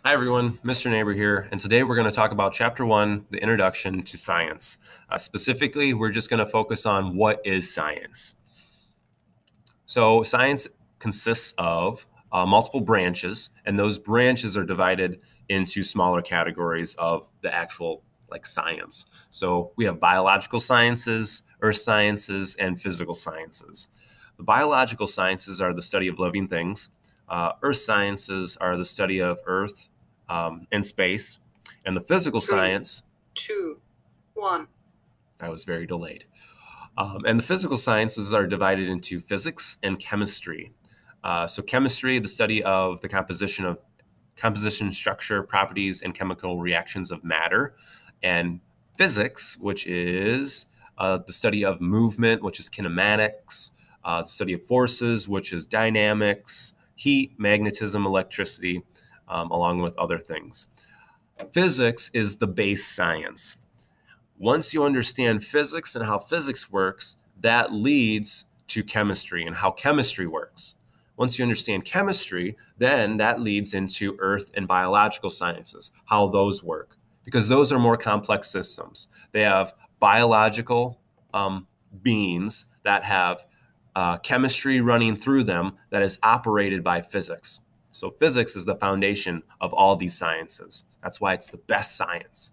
Hi everyone, Mr. Neighbor here, and today we're going to talk about Chapter 1, the Introduction to Science. Specifically, we're just going to focus on what is science. So science consists of multiple branches, and those branches are divided into smaller categories of the actual science. So we have biological sciences, earth sciences, and physical sciences. The biological sciences are the study of living things. Earth sciences are the study of Earth and space. And the physical science... 2, 1. I was very delayed. And the physical sciences are divided into physics and chemistry. So chemistry, the study of the composition, structure, properties, and chemical reactions of matter. And physics, which is the study of movement, which is kinematics, the study of forces, which is dynamics, heat, magnetism, electricity, along with other things. Physics is the base science. Once you understand physics and how physics works, that leads to chemistry and how chemistry works. Once you understand chemistry, then that leads into earth and biological sciences, how those work, because those are more complex systems. They have biological beings that have chemistry running through them that is operated by physics. So physics is the foundation of all these sciences. That's why it's the best science.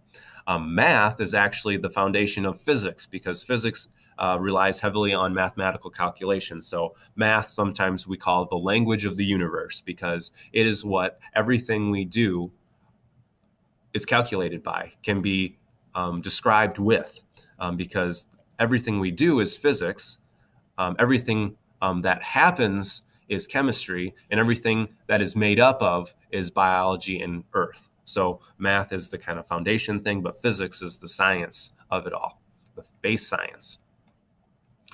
Math is actually the foundation of physics because physics relies heavily on mathematical calculations. So math, sometimes we call it the language of the universe because it is what everything we do is calculated by, can be described with, because everything we do is physics. Everything that happens is chemistry, and everything that is made up of is biology and earth. So math is the kind of foundation thing, but physics is the science of it all, the base science.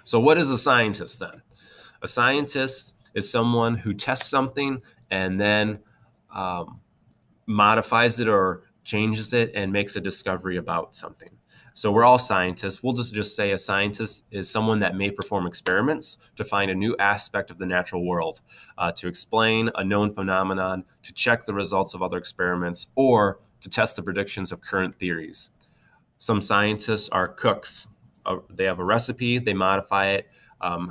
So what is a scientist then? A scientist is someone who tests something and then modifies it or changes it and makes a discovery about something. So we're all scientists. We'll just say a scientist is someone that may perform experiments to find a new aspect of the natural world, to explain a known phenomenon, to check the results of other experiments, or to test the predictions of current theories. Some scientists are cooks. They have a recipe, they modify it,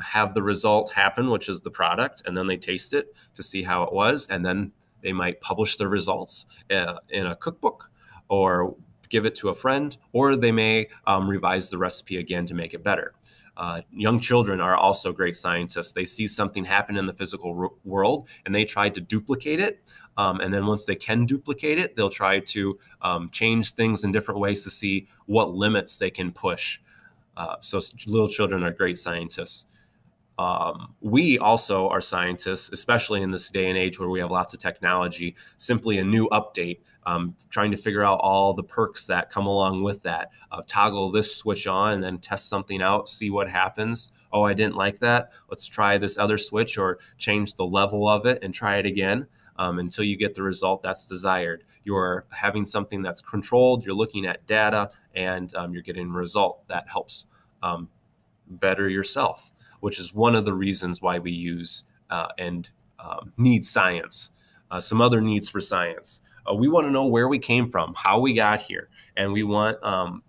have the result happen, which is the product, and then they taste it to see how it was, and then they might publish the results in a cookbook or give it to a friend, or they may revise the recipe again to make it better. Young children are also great scientists. They see something happen in the physical world and they try to duplicate it. And then once they can duplicate it, they'll try to change things in different ways to see what limits they can push. So little children are great scientists. We also are scientists, especially in this day and age where we have lots of technology, simply a new update, trying to figure out all the perks that come along with that. Toggle this switch on and then test something out, see what happens. Oh, I didn't like that. Let's try this other switch or change the level of it and try it again until you get the result that's desired. You're having something that's controlled, you're looking at data, and you're getting a result that helps better yourself, which is one of the reasons why we use and need science. Some other needs for science. We want to know where we came from, how we got here, and we want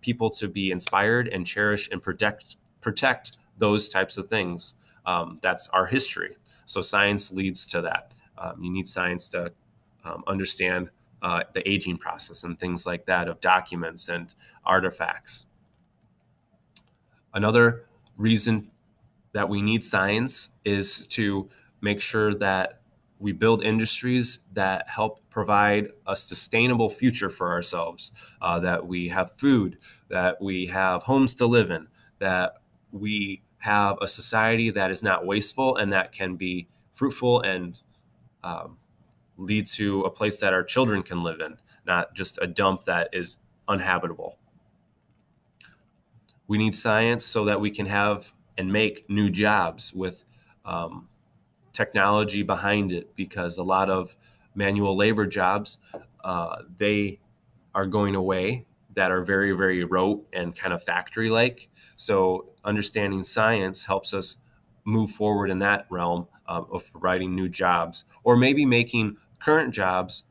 people to be inspired and cherish and protect those types of things. That's our history. So science leads to that. You need science to understand the aging process and things like that of documents and artifacts. Another reason that we need science is to make sure that we build industries that help provide a sustainable future for ourselves, that we have food, that we have homes to live in, that we have a society that is not wasteful and that can be fruitful and lead to a place that our children can live in, not just a dump that is uninhabitable. We need science so that we can have and make new jobs with technology behind it, because a lot of manual labor jobs, they are going away, that are very, very rote and kind of factory-like. So understanding science helps us move forward in that realm of providing new jobs, or maybe making current jobs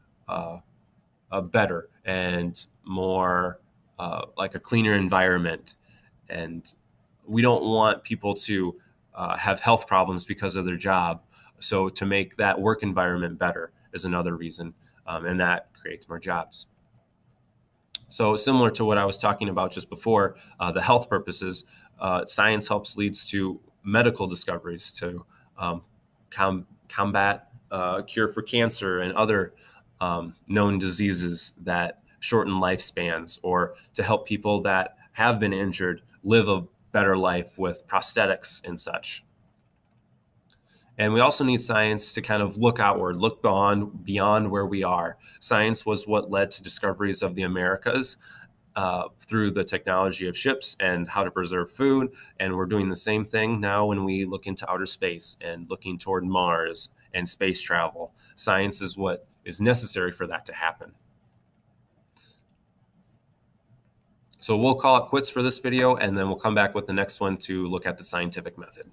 better and more like a cleaner environment. And we don't want people to have health problems because of their job. So to make that work environment better is another reason, and that creates more jobs. So similar to what I was talking about just before, the health purposes, science helps leads to medical discoveries to combat cure for cancer and other known diseases that shorten lifespans, or to help people that have been injured live a better life with prosthetics and such. And we also need science to kind of look outward, look beyond where we are. Science was what led to discoveries of the Americas through the technology of ships and how to preserve food. And we're doing the same thing now when we look into outer space and looking toward Mars and space travel. Science is what is necessary for that to happen. So we'll call it quits for this video, and then we'll come back with the next one to look at the scientific method.